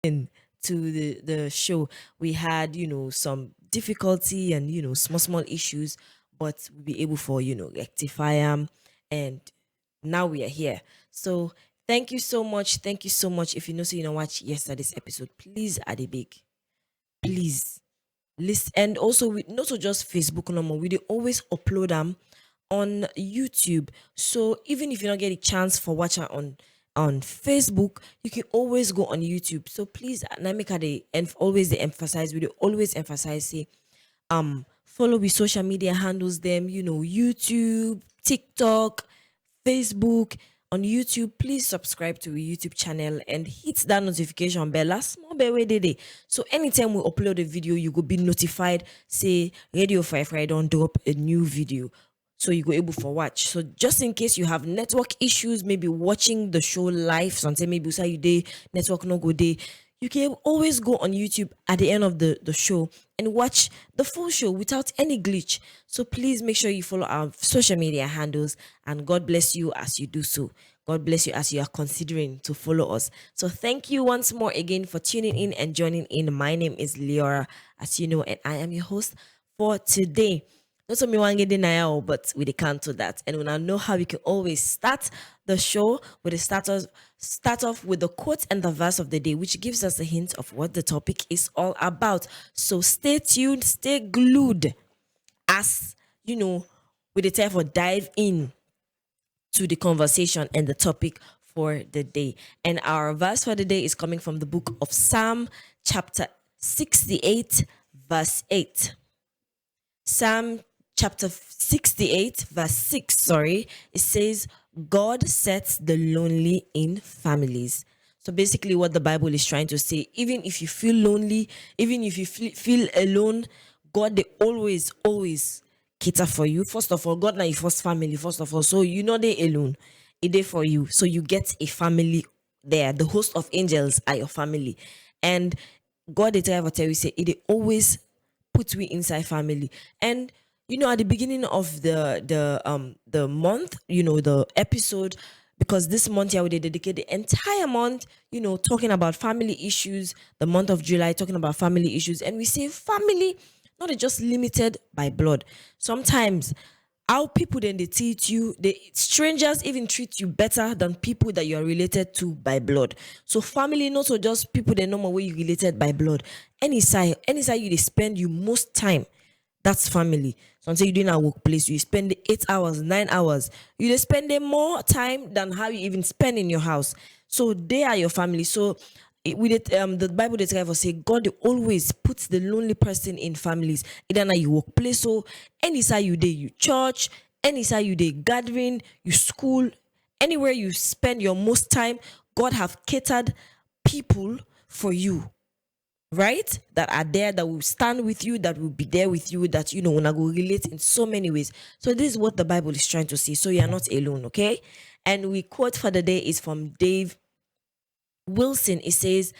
in to the show. We had, some difficulty and, small issues, but we'll be able for, rectify them. And now we are here. So thank you so much. Thank you so much. If you know, so you know, watch yesterday's episode, please add a big, please list. And also, we not so just Facebook no more. We dey always upload them on YouTube. So even if you don't get a chance for watching on Facebook, you can always go on YouTube. So please, Namika, they and always they emphasize. We dey always emphasize say follow with social media handles them, YouTube, TikTok, Facebook. On YouTube, please subscribe to our YouTube channel and hit that notification bell. Last small bell where they. So anytime we upload a video, you will be notified. Say Radio 5 I don't drop a new video. So you go able for watch. So just in case you have network issues, maybe watching the show live, something maybe say you day network no go day, you can always go on YouTube at the end of the show and watch the full show without any glitch. So please make sure you follow our social media handles, and God bless you as you do so. God bless you as you are considering to follow us. So thank you once more again for tuning in and joining in. My name is Liora, as you know, and I am your host for today. Not so me want get denial, but we can't do that. And when I know how we can always start the show with the start off with the quote and the verse of the day, which gives us a hint of what the topic is all about. So stay tuned, stay glued as with the time for dive in to the conversation and the topic for the day. And our verse for the day is coming from the book of Psalm, chapter 68, verse 8. Psalm chapter 68, verse 6, sorry, it says, God sets the lonely in families. So basically, what the Bible is trying to say, even if you feel lonely, even if you feel alone, God, they always cater for you. First of all, God now your first family, first of all. So you know they alone. It there for you. So you get a family there. The host of angels are your family. And God they tell you say it they always put we inside family. And at the beginning of the month, the episode, because this month yeah, we dedicate the entire month, talking about family issues, the month of July, talking about family issues. And we say family, not just limited by blood. Sometimes how people then they treat you, the strangers even treat you better than people that you are related to by blood. So family not so just people they know where you related by blood. Any side you they spend you most time, that's family. So until you doing a workplace, you spend 8 hours, 9 hours. You they spend more time than how you even spend in your house. So they are your family. So with it, the Bible they tell us say God they always puts the lonely person in families. Either now you workplace, so any side you day you church, any side you day gathering, you school, anywhere you spend your most time, God have catered people for you, right? That are there, that will stand with you, that will be there with you, that wanna go relate in so many ways. So this is what the Bible is trying to say. So you're not alone, okay? And we quote for the day is from Dave Wilson. It says,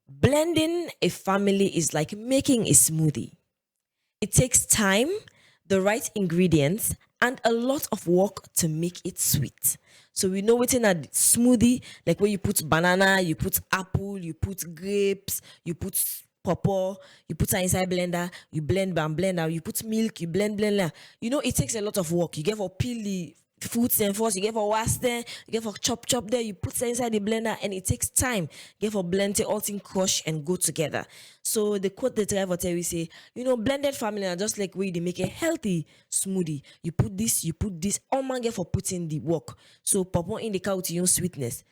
blending a family is like making a smoothie. It takes time, the right ingredients, and a lot of work to make it sweet. So we know within a smoothie, like where you put banana, you put apple, you put grapes, you put pawpaw, you put it inside blender, you blend and blend out, you put milk, you blend. It takes a lot of work. You get for peel the fruits and first, you get for wash them, you get for chop there, you put it inside the blender, and it takes time. You get for blend it, all things crush and go together. So the quote the driver tell we say, blended family are just like way they make a healthy smoothie. You put this, all man get for putting the work. So pawpaw in the cow with your own sweetness.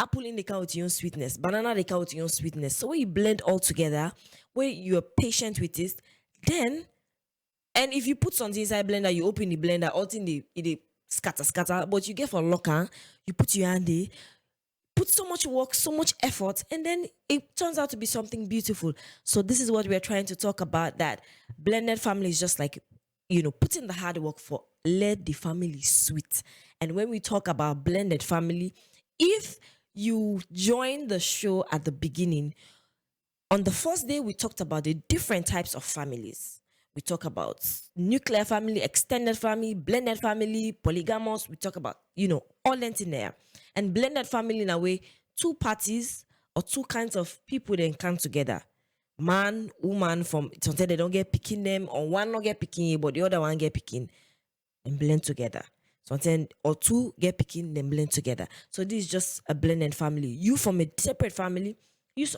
Apple in the cow with your own sweetness, banana the cow with your own sweetness. So when you blend all together, where you're patient with it, then and if you put something inside blender, you open the blender, all thing it scatter. But you get for locker, you put your hand there, put so much work, so much effort, and then it turns out to be something beautiful. So this is what we're trying to talk about. That blended family is just like putting the hard work for let the family sweet. And when we talk about blended family, if you join the show at the beginning, on the first day, we talked about the different types of families. We talk about nuclear family, extended family, blended family, polygamous. We talk about, all that in there. And blended family in a way, two parties or two kinds of people then come together. Man, woman from sometimes they don't get picking them, or one not get picking, but the other one get picking and blend together. Sometimes or two get picking, then blend together. So this is just a blended family. You from a separate family,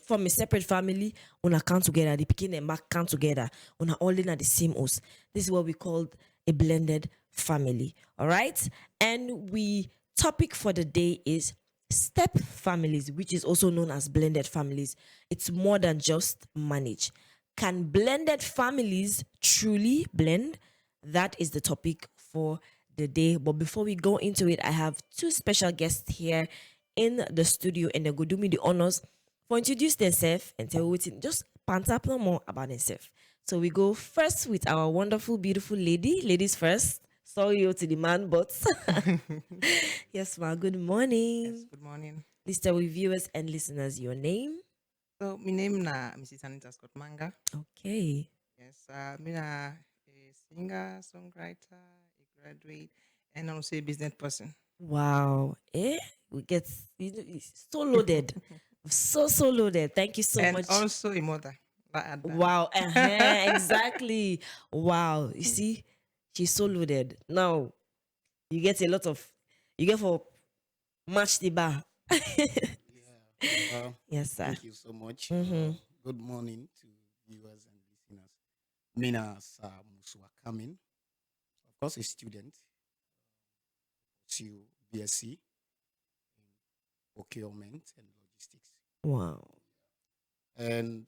from a separate family, on a come together, the picking and back come together, on all in at the same house. This is what we call a blended family. All right. And we topic for the day is step families, which is also known as blended families. It's more than just manage. Can blended families truly blend? That is the topic for the day. But before we go into it, I have two special guests here in the studio, and they go do me the honors for introduce themselves and tell what just pant up no more about themselves. So we go first with our wonderful, beautiful lady. Ladies first. Sorry to the man, but yes, ma. Good Yes, morning. good morning. Please tell with viewers and listeners your name. So, my name na Mrs. Anita Scott Manga. Okay. Yes, me na a singer, songwriter, a graduate, and also a business person. Wow. We get it's so loaded. So loaded. Thank you so And much. also a mother. I add Wow. that. Exactly. Wow. You see, she's so loaded. Now you get a lot of you get for match the bar. Yeah. Yes, sir. Thank you so much. Mm-hmm. Good morning to viewers and listeners. Mina Muswa Kamin, of course, a student, to BSc procurement and logistics. Wow. And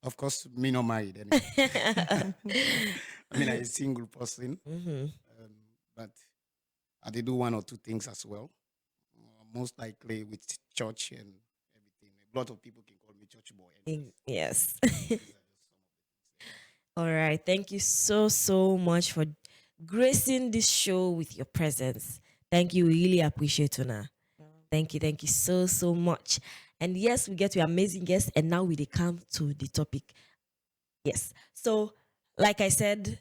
of course, me not married anyway. I mean, I'm a single person, Mm-hmm. but I did do one or two things as well. Most likely with church and everything. A lot of people can call me church boy. Anyways. Yes. These are just some of the things. All right. Thank you so much for gracing this show with your presence. Thank you. Really appreciate it, Una. Thank you so much. And yes, we get to amazing guests, and now we dey come to the topic. Yes. So, like I said,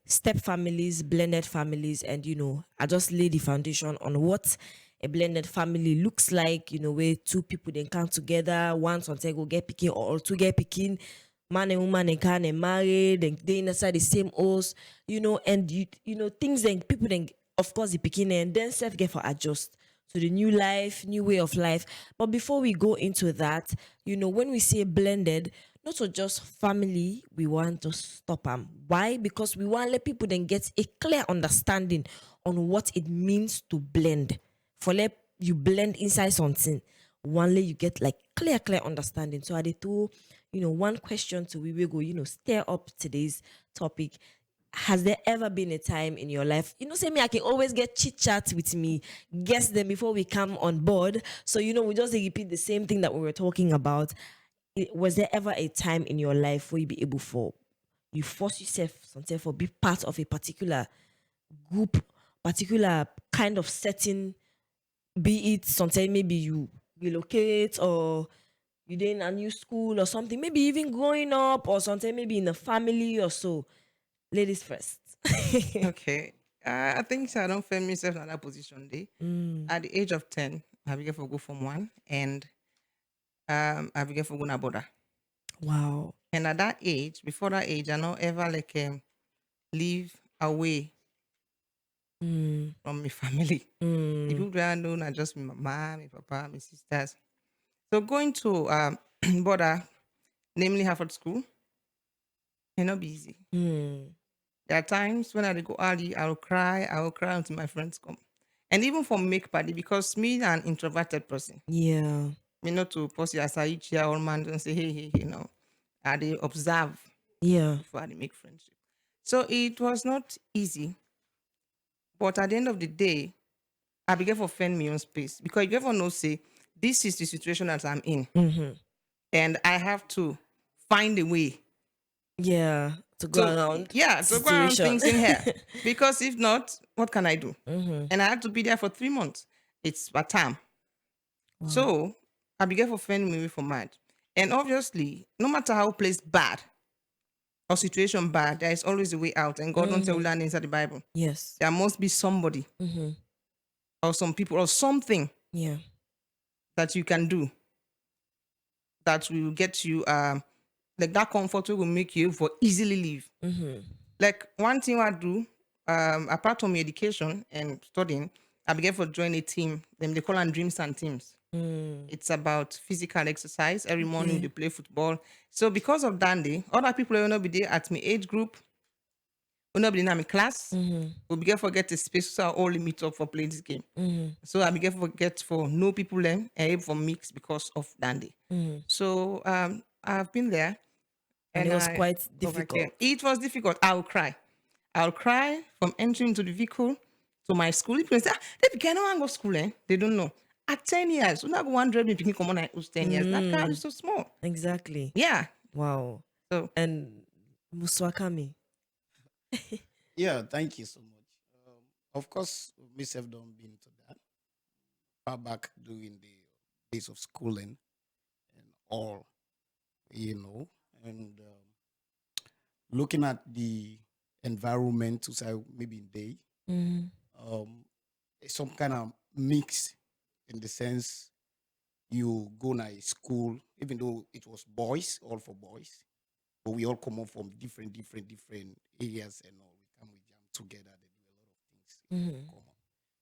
step families, blended families, and I just lay the foundation on what a blended family looks like, where two people then come together, one sometimes go get picking or two get picking, man and woman and can and married, and they inside the same house, and things then people then of course the picking and then self get for adjust to the new life, new way of life. But before we go into that, when we say blended, not to just family, we want to stop them. Why? Because we want to let people then get a clear understanding on what it means to blend. For let you blend inside something, one lay you get like clear understanding. So I did two, one question to we will go, stir up today's topic. Has there ever been a time in your life, say me, I can always get chit chat with me, guess them before we come on board. So, we just repeat the same thing that we were talking about. Was there ever a time in your life where you be able for, you force yourself something for be part of a particular group, particular kind of setting, be it something maybe you relocate or you in a new school or something, maybe even growing up or something, maybe in a family or so. Ladies first. Okay. I think so I don't find myself in that position day. Mm, At the age of 10, I began for go from one and I began for go na border. wow. And at that age, before that age, I don't ever live away Mm, from my family. The mm, people that I know are just my mom, my papa, my sisters. So going to border, namely Harvard School, may not be easy. mm. There are times when I dey go early, I will cry until my friends come. And even for make party, because me an introverted person, Yeah. me not to post as I each year all man and say, hey, I they observe Yeah. before I dey make friendship. So it was not easy. But at the end of the day, I began to find my own space because you ever know, say, this is the situation that I'm in. Mm-hmm. And I have to find a way Yeah. To go to, around yeah, to go around situation. things in here. Because if not, what can I do? Mm-hmm. And I had to be there for 3 months. It's a time. Wow. So I began for fending me away from mad. And obviously, no matter how place bad or situation bad, there is always a way out. And God don't tell you Mm-hmm. that inside the Bible. Yes. There must be somebody Mm-hmm. or some people or something Yeah. that you can do that will get you like that comfort will make you for easily leave. Like one thing I do, apart from education and studying, I began for join a team. Them they call them dreams and teams. It's about physical exercise. Every morning Okay. they play football. So because of Dandy, other people will not be there at my age group, will not be in my class. We begin for get a space so I only meet up for play this game. So I began for get for know people them and able for mix because of Dandy. So I've been there And it and was I quite overcame. difficult. It was difficult. I'll cry. I'll cry from entering into the vehicle to my school. People say, they begin to go school, eh? They don't know. At 10 years, when I go 100, we come on, I was 10 years. That crowd is so small. Exactly. Yeah. Wow. So, And Muswakami. Yeah, thank you so much. Of course, myself don't been to that far back during the days of schooling and all, and looking at the environment to say maybe in day, um, some kind of mix in the sense you go to a school, even though it was boys, all for boys, but we all come up from different areas and all. We come, we jam together, they do a lot of things in common.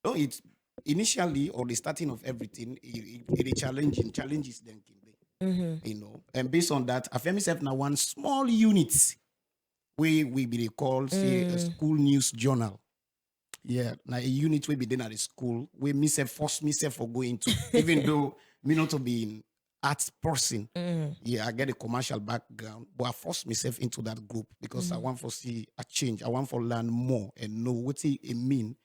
So it's initially or the starting of everything, it is challenging, challenges then came and based on that, I found myself now one small unit where we be called say a school news journal. Yeah, now a unit will be then at the school where myself force myself for going to, even though me not to be in arts person. Yeah, I get a commercial background, but I force myself into that group because I want to see a change. I want to learn more and know what it mean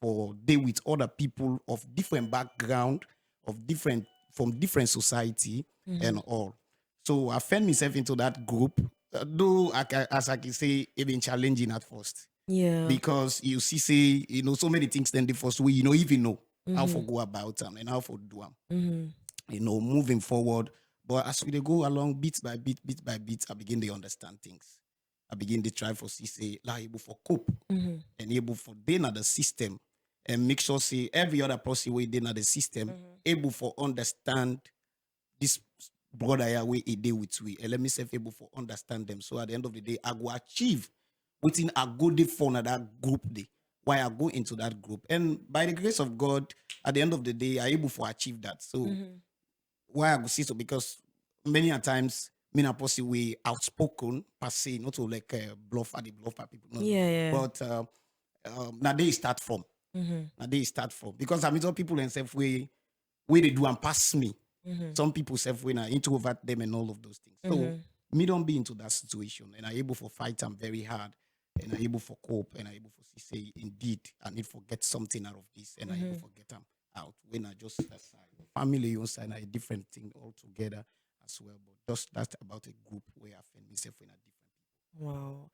for deal with other people of different background, of different from different society and all. So I found myself into that group, though as I can say, it been challenging at first Yeah. because you see, say, so many things then the first way, even know how to go about them and how to do them, moving forward. But as we dey go along bit by bit, I begin to understand things. I begin to try for see, say, like able for cope and able for then at the system and make sure, say, every other person way then at the system able for understand this brother here way a day with we and let me self able for understand them. So at the end of the day, I go achieve within a good day for that group day. Why I go into that group. And by the grace of God, at the end of the day, I able for achieve that. So why I go see so because many a times me na person we outspoken per se, not to like bluff at the bluffer people. No, no. Yeah, yeah. But now they start from. Now they start from because I mean some people and self way they do and pass me. Some people self when I introvert them and all of those things. So me don't be into that situation and I able for fight them very hard and I able for cope and I able for say indeed I need to get something out of this and I able for get them out when I just aside. Family on side a different thing altogether as well. But just that's about a group where I find myself in a different. Wow.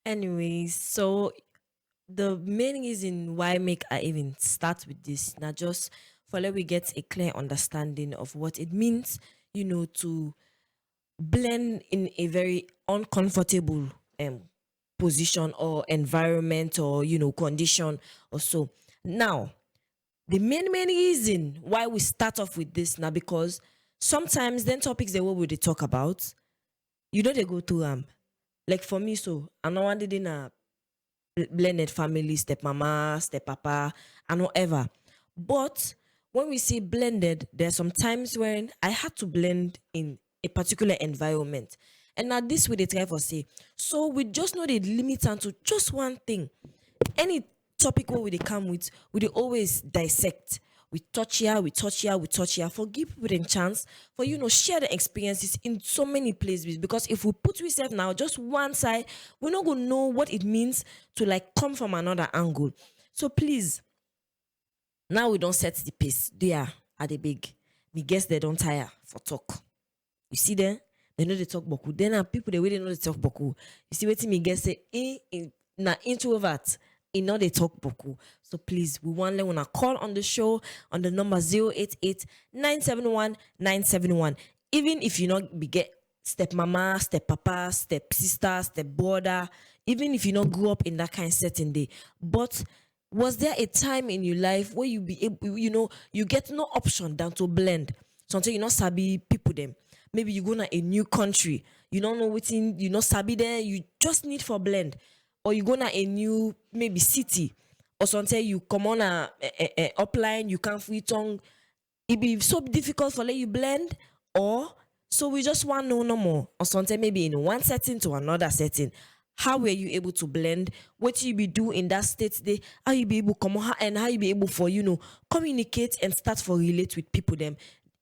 Anyways, so the main reason why make I even start with this now just for let we get a clear understanding of what it means, to blend in a very uncomfortable position or environment or condition or so. Now, the main reason why we start off with this now because sometimes then topics that what we dey talk about, they go through like for me, so I know one did in a blended family, step mama, step papa, and whatever. But when we say blended, there's some times when I had to blend in a particular environment. And now this way they try for say. So we just know they limit on to just one thing. Any topic where we dey come with, we dey always dissect. We touch here, we touch here, we touch here. For give people the chance for share the experiences in so many places. Because if we put ourselves now just one side, we're not gonna know what it means to like come from another angle. So please, now we don't set the pace. There are the big. Me guess they don't tire for talk. You see them? They know they talk boku. Then are people the way they know they talk boku. You see what me guess say na introvert. In know they talk boku. So please, we want to wanna call on the show on the number 088 971 971. Even if you not be get step mama, step papa, step sister, step brother, even if you not grew up in that kind of setting day. But was there a time in your life where you be able, you get no option than to blend? Sometimes you not sabi people them. maybe you go na a new country, you don't know wetin, you not sabi there, you just need for blend. Or you go na a new maybe city, or something you come on a upline, you can't free tongue, it be so difficult for let you blend. Or so we just want to know no more, or something maybe in one setting to another setting, how were you able to blend, what you be do in that state day, how you be able come on, and how you be able for communicate and start for relate with people them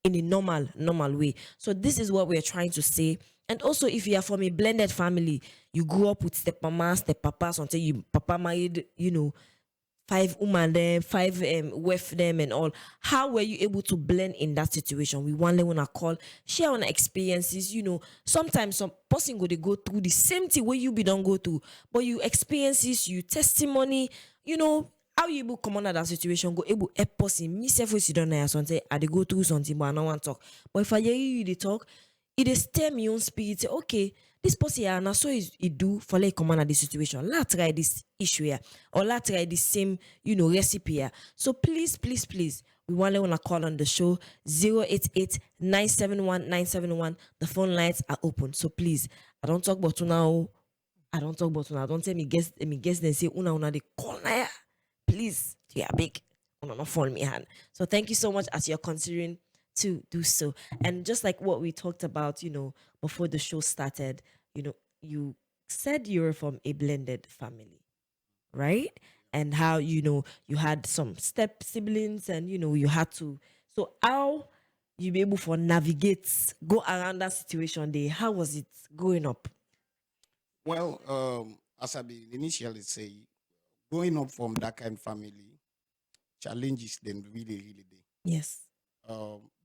in a normal way. So this is what we're trying to say. And also, if you are from a blended family, you grew up with step mama, step papa, until you papa married, five woman them, five with them and all. How were you able to blend in that situation? We want to call, share on experiences. Sometimes some person go they go through the same thing where you be don't go through, but you experiences, you testimony, how you able come under that situation, go able help person. Me self we sit down there something, I they go through something, but I don't want to talk. But if I hear you they talk, it is stir me own spirit. Say, okay, this person here, now so is it do for like command at this situation. Let's try this issue here, or let's try the same, recipe here. So please, we want to call on the show 088 971 971. The phone lines are open. So please, I don't talk about now. I don't talk about una. Don't tell me guess then say una they call na. Please, you are big. Una not fall me hand. So thank you so much as you're considering to do so. And just like what we talked about, before the show started, you said you're from a blended family, right? And how you had some step siblings, and you had to. So how you be able for navigate go around that situation there? How was it growing up? Well, as I be initially say, growing up from that kind of family, challenges then really there. Yes.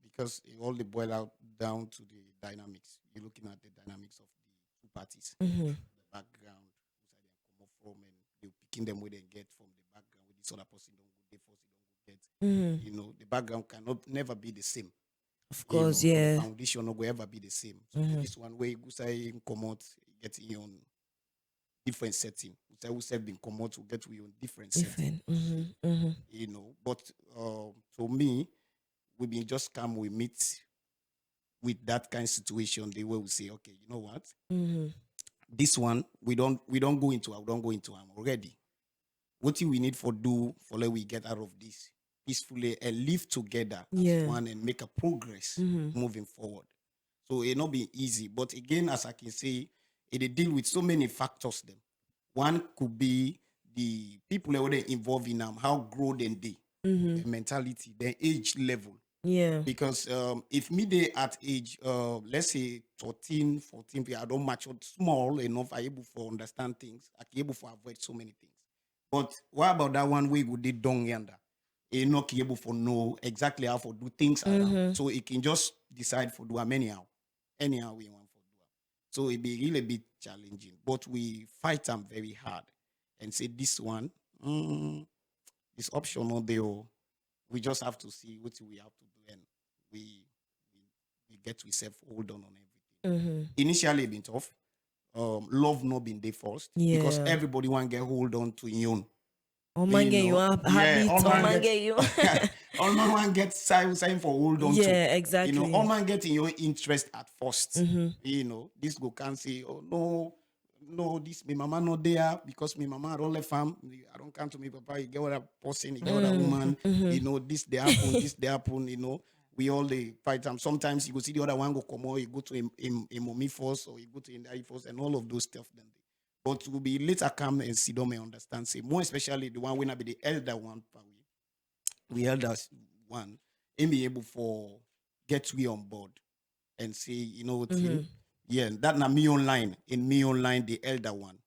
Because it all the boil out down to the dynamics. You're looking at the dynamics of the two parties, Mm-hmm. the background, where they come up from, and you're picking them where they get from the background. With this other person don't go there first, you don't go get. Mm-hmm. The background cannot never be the same. Of course, Or the yeah. foundation not go ever be the same. So Mm-hmm. this one way you say come out, get in on different setting. We say been come out to get to your different setting. Different. Mm-hmm. Mm-hmm. But to me, we been just come we meet with that kind of situation. They will say, okay, you know what? Mm-hmm. This one we don't go into. I don't go into them already. What do we need for do for let we get out of this peacefully and live together as Yeah. one and make a progress Mm-hmm. moving forward. So it not be easy, but again, as I can say, it deal with so many factors. Them one could be the people that were involved in them, how grow then they, Mm-hmm. their mentality, their age level. Yeah. Because if me they at age let's say 13, 14, I don't mature small enough, I able for understand things, I can able for avoid so many things. But what about that one way would they dong yonder? It not able for know exactly how to do things around. Mm-hmm. So it can just decide for do them anyhow we want for do them. So it be really bit challenging. But we fight them very hard and say this one, this option not there. We just have to see what we have to do, and we we, we get we self hold on everything. Mm-hmm. Initially it been tough. Love not been there first because Yeah. everybody want get hold on to your own. Oh man, get you Yeah, habit. all Oh man man, get get you. all man want get sign for hold on to. Yeah, All exactly. man get in your interest at first. Mm-hmm. This go can't say, oh no, this my mama not there because my mama don't left farm. I don't come to me, papa. You get what a person, you get what a woman. Mm-hmm. This they happen. We all the fight time. Sometimes you go see the other one go come out, you go to a mommy first, or you go to a daddy first, and all of those stuff. Then, but will be later come and see them and understand. Say more especially the one when I be the elder one, we elders one, and be able for get we on board and say, Mm-hmm. thing. Yeah, that na me online. In me online, the elder one.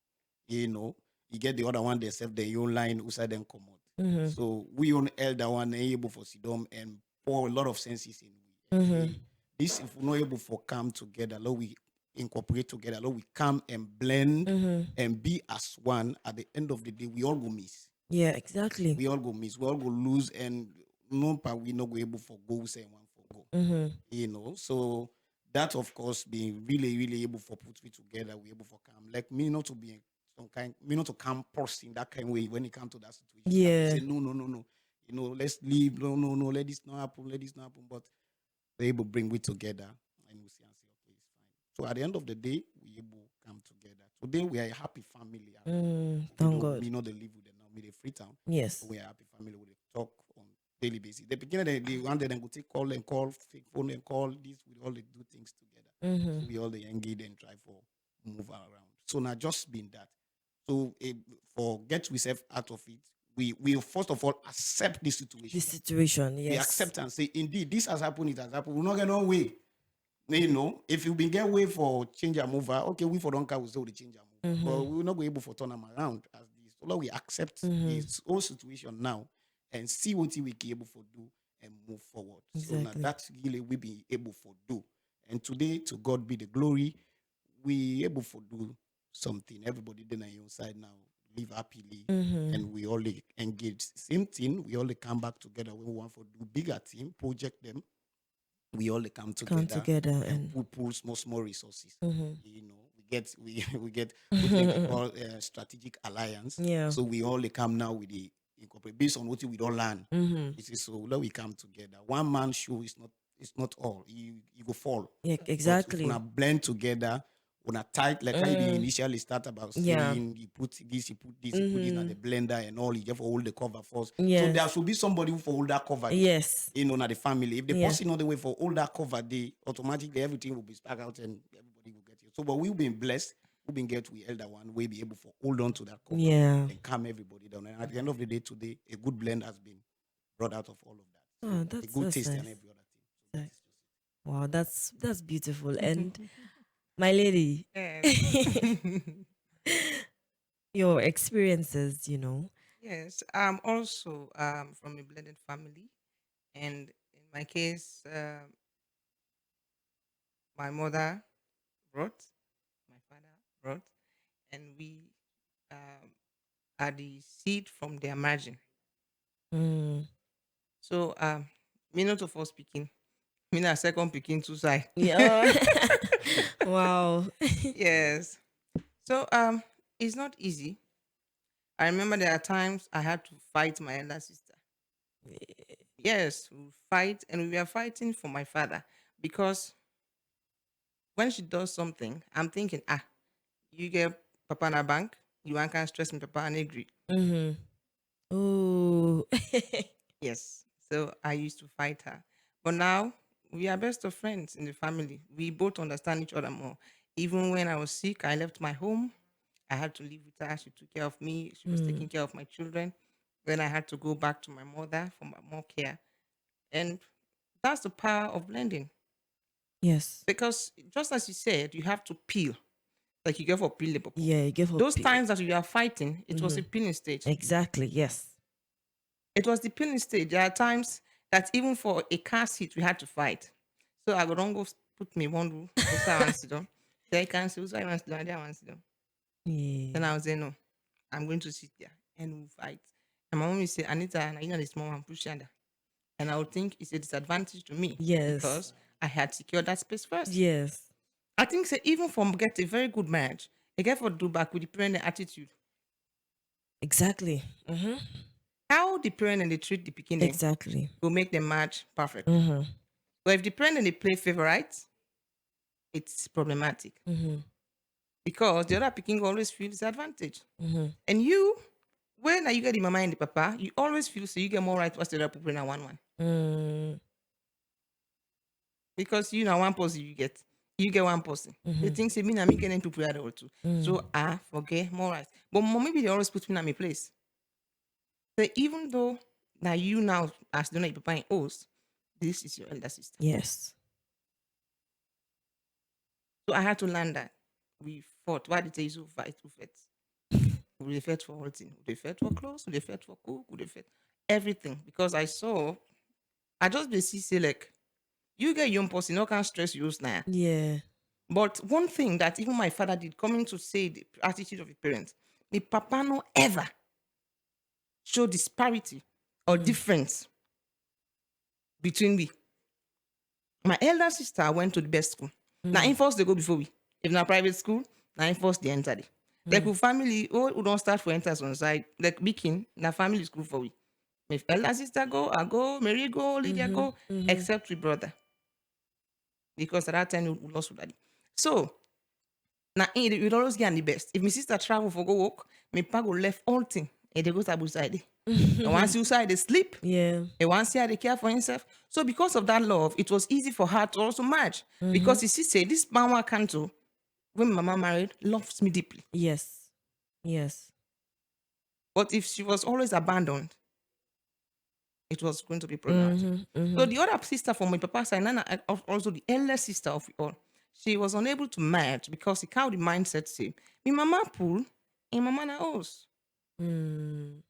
You get the other one they self the online who side them come out. Mm-hmm. So we on elder one able for sidom and pour a lot of senses in we and Mm-hmm. say this if we're not able for come together, let we incorporate together, let we come and blend Mm-hmm. and be as one. At the end of the day, we all go miss. Yeah, exactly. We all go miss. We all go lose, and no part we not go able for go say one for go. Mm-hmm. So that of course being really able for put we together, we able for come. Like me not to be some kind, me not to come person that kind of way when it comes to that situation. That we Yeah. say no. Let's leave. No, let this not happen. Let this not happen. But they able bring we together and we see and say, So at the end of the day, we able come together. Today we are a happy family around. Even Thank though God. me not they live with them now, me they Freetown, but Yes. we are a happy family. We dey talk on daily basis. The beginning, they one day then go take call and call, fake phone and call. This we all they do things together. So we all they engage and try for move around. So now just been that. So for get yourself out of it, we first of all accept this situation. This situation, We yes. accept and say, indeed, this has happened, it has happened. We're not get no way. You know, if you been get way for change a mover, okay, we for don't care, we say we change a mover. But we will not be able to turn them around as this. So we accept this whole situation now and see what we can able to do and move forward. So now Exactly. that's really we be able to do. And today, to God be the glory, we able to do something. Everybody then on your side now, live happily, and we all engage. Same thing, we all come back together when we want to do bigger team, project them. We all come Come together together and and pull small resources. You know, we get what they call strategic alliance. yeah. So we all come now with the incorporate based on what we don't learn. You see, so let we come together. One man show is not, it's not all. You go fall. Yeah, But if exactly. we blend together, when a tight, like how you initially start about Yeah. saying, you put this, you put this, you put this in the blender and all, you just hold the cover first. So there Yes. should be somebody who for hold that cover. Yes. You know, not the family. If the Yeah. person not the way for all that cover, they automatically everything will be stuck out and everybody will get it. So, but we've been blessed. We've been get we elder one. We be able to hold on to that cover Yeah. and calm everybody down. And at the end of the day, today, a good blend has been brought out of all of that. So Oh, a that's good that's taste and nice. every other thing. So that is just it. Wow, that's beautiful. And my lady, Yes. your experiences, you know. Yes. I'm also from a blended family, and in my case, my mother brought, my father brought, and we um, are the seed from their margin. Mm. So, me not of us speaking, me not second picking two side. Yeah. wow. Yes. So, it's not easy. I remember there are times I had to fight my elder sister. Yes, we fight, and we were fighting for my father because when she does something, I'm thinking, you get papa in a bank, you can't stress me, papa, and agree. Mm-hmm. Oh. Yes. So I used to fight her. But now we are best of friends in the family. We both understand each other more. Even when I was sick, I left my home. I had to live with her. She took care of me. She was taking care of my children. Then I had to go back to my mother for more care. And that's the power of blending. yes. Because just as you said, you have to peel, like you go for peel the purple. Yeah, you give up. Those times that you are fighting, it was a peeling stage. Exactly. Yes. It was the peeling stage. There are times that even for a car seat, we had to fight. So I go don't go put me one room, go sit and sit down. Then I can see who's I want to sit down, there I want to sit down. Then Yeah. I was say, no, I'm going to sit there and we'll fight. And my mom will say, Anita, and you know the small one, push under. And I would think it's a disadvantage to me Yes. because I had secured that space first. Yes. I think say, even from get a very good marriage, a get for do back with the parent attitude. Exactly. How the parent and they treat the beginning Exactly. will make the match perfect. But if the parent and they play favorites, it's problematic because the other picking always feel disadvantage. And you, when you get the mama and the papa, you always feel so you get more right what's the other people in one. Mm. Because you know one person you get one person. They think say me and me getting people at all too. So I forget more right. But maybe they always put me in my place. So even though now you now as the papa in host, this is your elder sister. Yes. So I had to learn that. We fought. Why did they so fight? Who fight? We fought for everything. We fought for clothes. We fought for cook. We fought everything. Because I just basically say like, you get young person, no can stress you now. Yeah. But one thing that even my father did, coming to say the attitude of the parents, the papa no ever show disparity or difference between we. My elder sister went to the best school. Now, in first they go before we. If not private school, now in first they enter it. Like with family, who don't start for enters on side. Like Bikin, na family school for we. If elder sister go, I go, Mary go, Lydia go, except with brother. Because at that time we lost with daddy. So now it will always get the best. If my sister travel for go work, my pa go left all thing and they go to outside. And once you side they sleep, Yeah. and once here they care for himself. So because of that love, it was easy for her to also marry. Because you see, say this Banwa Kanto, when my mama married, loves me deeply. Yes. Yes. But if she was always abandoned, it was going to be problematic. So the other sister from my papa's side, Nana, also the eldest sister of it all, she was unable to match because the how the mindset say, my mama pool, and mama na house. Mm.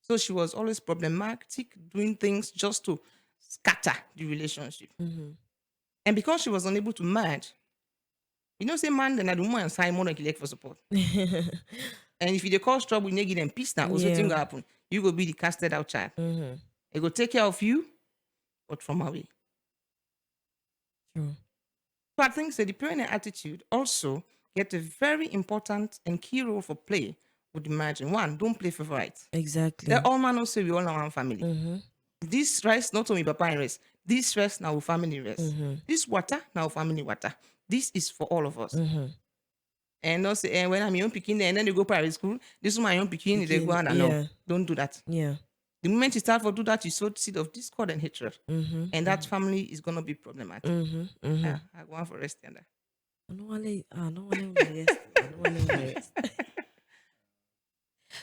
So she was always problematic, doing things just to scatter the relationship. And because she was unable to match, say man, then I do more and sign more than for support. And if you dey cause trouble, you need give them peace now. What's Yeah. going to happen? You go be the casted out child. They go take care of you, but from away. True. So I think the parental attitude also get a very important and key role for play with the margin. One, don't play favorite. Exactly. The all man know say we all are one family. This rice not only papa and rice. This rice now family rice. This water now family water. This is for all of us. And not say, when I'm young picking and then they go private school, this is my own picking, they go on and yeah. no. Don't do that. Yeah. The moment you start to do that, you sow the seed of discord and hatred. And that family is gonna be problematic. I go on for rest and that. I don't want to rest. I don't want to rest.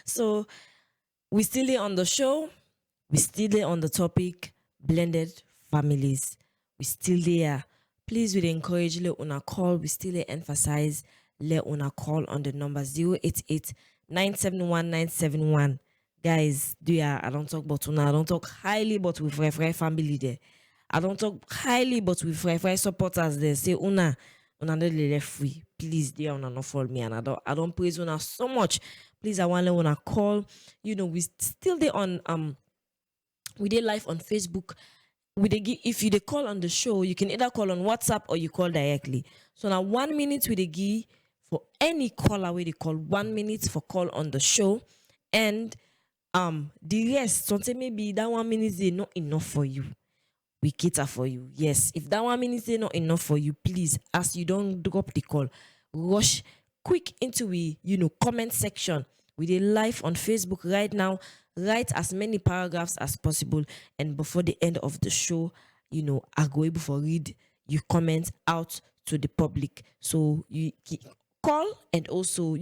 So we still there on the show. We still there on the topic blended families. We still there. Please, we encourage let una call. We still there emphasize let una call on the number 088 971 971. Guys, I don't talk about una. I don't talk highly, but with Fry family there. I don't talk highly, but with Fry supporters there. Say una no left free. Please, dear, una not follow me, and I don't praise una so much. Please, I want to una call. We still there on we did live on Facebook. If you call on the show, you can either call on WhatsApp or you call directly. So now 1 minute with the give for any caller where they call 1 minute for call on the show, and the rest something maybe that 1 minute is not enough for you. We cater for you. Yes, if that 1 minute is not enough for you, please, as you don't drop the call, rush quick into comment section. We did live on Facebook right now. Write as many paragraphs as possible, and before the end of the show, I go able to read your comment out to the public. So you call and also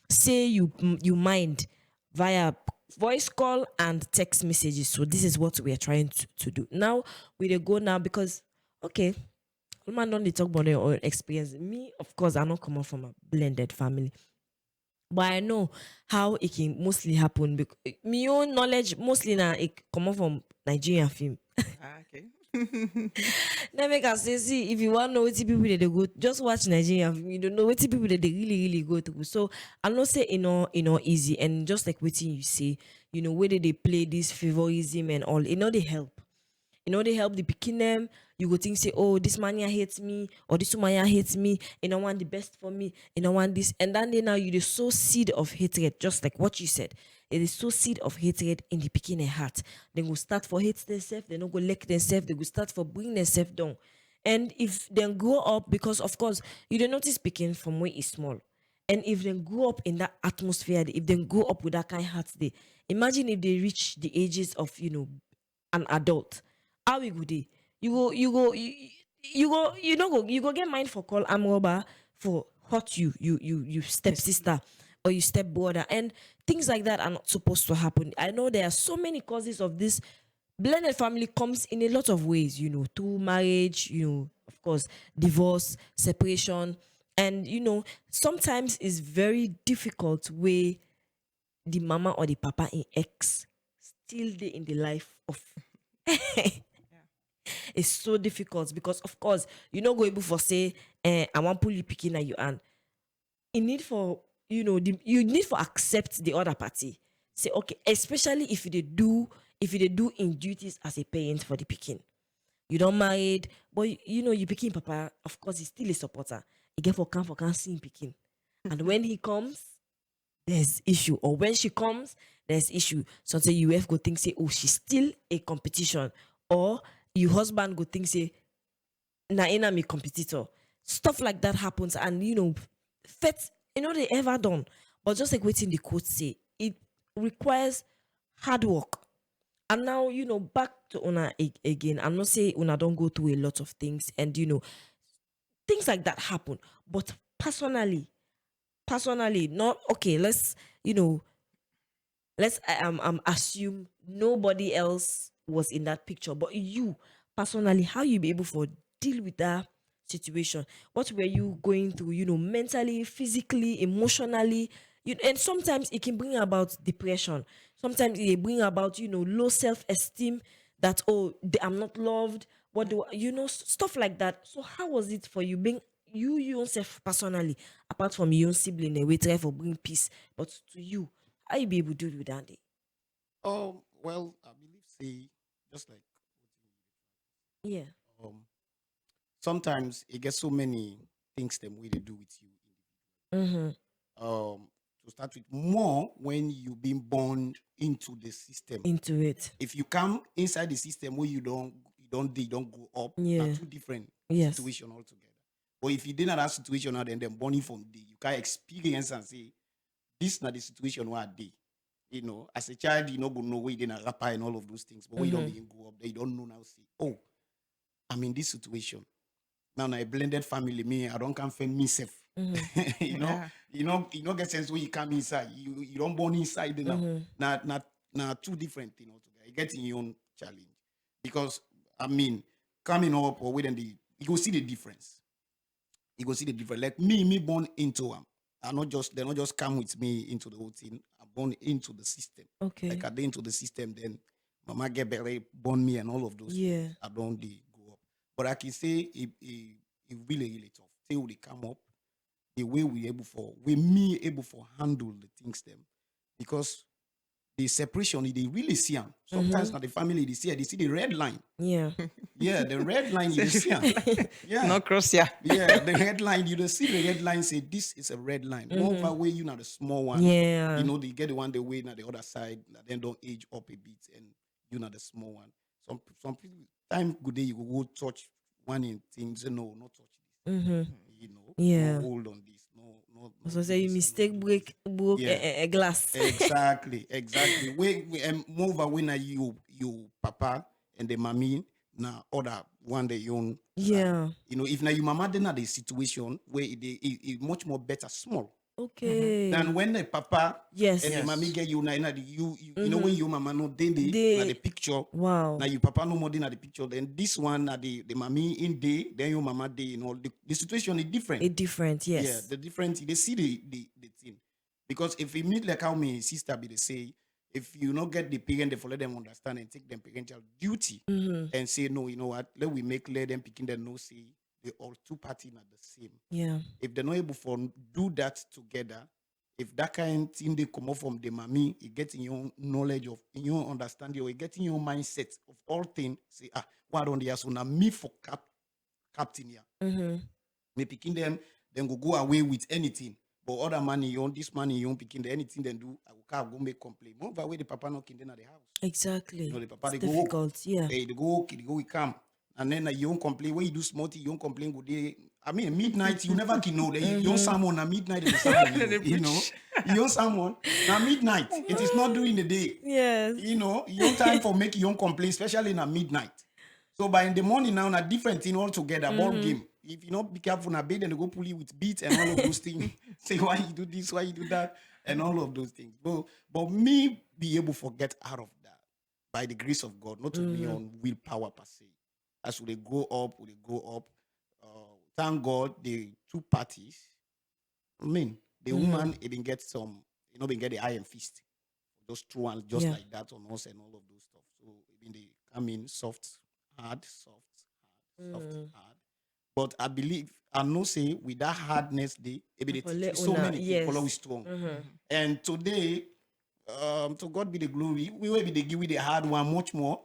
say you mind via voice call and text messages. So this is what we are trying to do now. We dey go now because okay, man don't dey talk about their own experience. Me, of course, I not come out from a blended family, but I know how it can mostly happen because my own knowledge mostly now it come out from Nigerian film. Okay. Then make us say, see, if you want to know what people they go, just watch Nigerian film. You don't know what people they really, really go through. So I not say easy, and just like what you say, whether they play this favorism and all, they help. They help the picking them. You go think say, oh, this man here hates me, or this woman here hates me. Want the best for me. Want this, and then now you the sow seed of hatred, just like what you said. It is sow seed of hatred in the picking heart. They go start for hate themselves. They don't go lick themselves. They go start for bring themselves down. And if they grow up, because of course you don't notice picking from where it's small. And if they grow up in that atmosphere, if they grow up with that kind of heart, they imagine if they reach the ages of an adult. How we go dey? You go get mind for call arm robber for hurt you step sister or you step brother, and things like that are not supposed to happen. I know there are so many causes of this. Blended family comes in a lot of ways, through marriage, of course, divorce, separation, and sometimes it's very difficult where the mama or the papa in X still there in the life of it's so difficult because of course go able for say I want pull you picking at you, and you need for you need for accept the other party, say okay, especially if they do in duties as a parent for the picking. You don't married, but you picking papa, of course he's still a supporter. He get for can see him picking, and when he comes there's issue, or when she comes there's issue. So say you have go think say, oh, she's still a competition, or your husband go think say na me competitor. stuff like that happens, and fet they ever done. But just like waiting the court say, it requires hard work. And now, back to Una again. I'm not saying Una don't go through a lot of things, and things like that happen. But personally, not okay. Let's you know let's assume nobody else was in that picture, but you personally, how you be able to deal with that situation? What were you going through, mentally, physically, emotionally? And sometimes it can bring about depression. Sometimes it bring about low self-esteem, that I'm not loved. What do stuff like that. So how was it for you being you yourself personally, apart from your own sibling, we try for bring peace, but to you, how you be able to do with that day? Well, I believe say just like Yeah. um sometimes it gets so many things them way they do with you. Mm-hmm. To start with, more when you been born into the system. Into it. If you come inside the system where you don't grow up, now Yeah. two different Yes. situation altogether. But if you didn't have that situation now, then them born you from day, you can experience and say, this not the situation where I did. As a child, you know, go know where you didn't rapper and all of those things. But when you don't begin grow up, they don't know now, say, oh, I'm in this situation. Now, I blended family, me, I don't come from myself. you know, Yeah. get sense when you come inside. You don't born inside now. Now, two different things altogether. You get in your own challenge. Because coming up or within you go see the difference. You go see the difference. Like me born into them. They're not just come with me into the whole thing. I'm born into the system. Okay. Like I did into the system, then mama get berry, born me and all of those Yeah. things. I don't they go up. But I can say it really, really tough. Till they come up, the way we me able for handle the things them. Because the separation, they really see them. Sometimes not the family, they see the red line. Yeah. Yeah, the red line, you see them. Yeah. No cross, yeah. Yeah, the red line, you don't see the red line, say this is a red line. More of a way, you know, the small one. Yeah. They get the one they way now the other side, and then don't age up a bit, and you know the small one. Some people time good day you go touch one in things, no, not touch this. Mm-hmm. No Yeah. hold on this, no So do say you this, no mistake do this. broke Yeah. a glass. Exactly. More over when you papa and the mommy now other one the young side. Yeah. If now your mama then at the situation where it much more better small Okay. than when the papa Yes. and the Yes. mommy get you now you know when your mama no then They- na the picture. Wow. Now you papa no more than at the picture. Then this one at the mommy in day, then your mama day, the situation is different. It different, yes. Yeah, the difference they see the thing. Because if we meet like how my sister be they say, if you not get the parent, they for let them understand and take them parental duty and say, no, you know what, let them picking them no say they all two parties are the same. Yeah. If they're not able to do that together, if that kind of thing they come up from the mommy, you get in your knowledge of in your understanding or you get in your mindset of all things, say, why don't they ask now me for captain here? Mm-hmm. Me picking them, then go away with anything. But other money you own, this money you own picking the anything then do, I will go make complaint. Move away the papa knocking then at the house. Exactly. The papa It's they go, difficult, yeah. hey, they go okay, they go we come. And then you don't complain. When you do small thing, you don't complain good day. I mean midnight, you never can know that you don't someone at midnight in the sermon, you know. You don't someone now midnight. It is not during the day. Yes. You don't time for make your own complaint, especially in a midnight. So by in the morning now, a different thing altogether, ball game. If you not be careful na bed, then they go pull you with beats and all of those things. Say why you do this, why you do that, and all of those things. But me be able to get out of that by the grace of God, not to be on willpower per se. As we grow up, thank God the two parties. I mean, the woman even get some, been get the iron fist. Those two ones just Yeah. like that on us and all of those stuff. So even they come in soft, hard, hard. But I know say with that hardness, they For teach let you so una- many things, yes. follow strong. And today, to God be the glory, we will be the give you the hard one much more.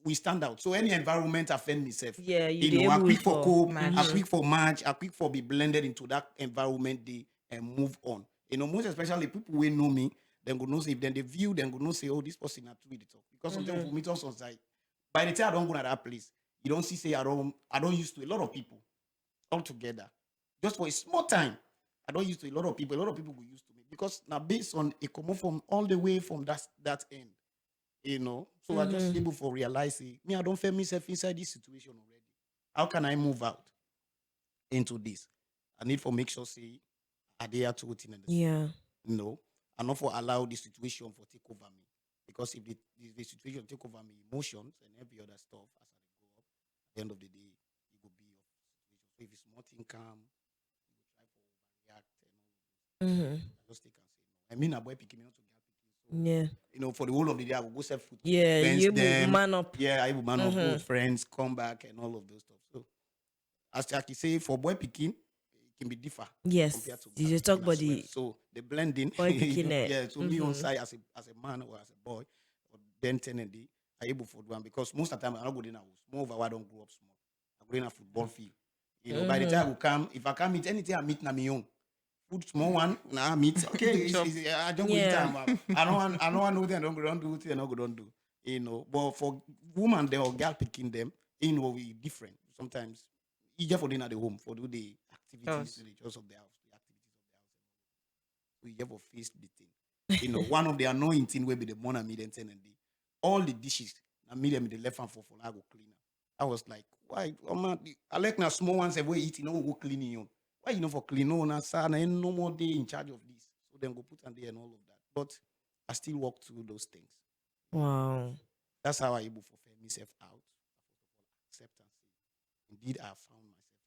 We stand out. So any environment offend myself. Yeah, you know, I able quick for for cope, match. I quick for match, I quick for be blended into that environment day and move on. Most especially people who know me, then go know say if then they view, then go know say, oh, this person not to be the talk. Because sometimes for me, it's also like by the time I don't go to that place, you don't see say I don't used to a lot of people. all together. Just for a small time. I don't used to, a lot of people go used to me. Because now based on a common from all the way from that end. So I just able for realize me, I don't find myself inside this situation already. How can I move out into this? I need for make sure say are they at routine and the same. Yeah. And not for allow the situation for take over me. Because if the situation take over me, emotions and every other stuff as I go up, at the end of the day, it will be your situation. So if it's small thing calm, you will try for overreact and all of those. Mm-hmm. I just take and say no. I mean, a boy picking me not to get picking. So Yeah. for the whole of the day, I will go set food, Yeah. friends, You able them. man up. Yeah, I will man up, go with friends, come back, and all of those stuff. So, as I can say, for boy picking, it can be different Yes. compared to You girl just talk picking about as well. the So the blending, boy picking it. yeah. So me on side as a man or as a boy, or then 10 and day, I able for one because most of the time I don't go in a house. More over I don't grow up small. I go in a football field. By the time I will come, if I can't meet anything, I meet na my own. Food small one, nah, meat. Okay, I don't go eat Yeah. time. I don't want know them. Don't do it. I don't do. But for woman, they or girl picking them, we different. Sometimes easier for them at the home for do the activities, Yes. the chores of the house, the activities of the house. We ever face the thing. One of the annoying thing will be the morning, mid and 10 and day. All the dishes, I meet them in the left hand for I go clean up. I was like, why? I like now small ones every eat, go cleaning you. Why for clean? No, na sir, na no more day in charge of this. So then go put on there and all of that. But I still walk through those things. Wow. That's how I able to figure myself out. Acceptance. Indeed, I found myself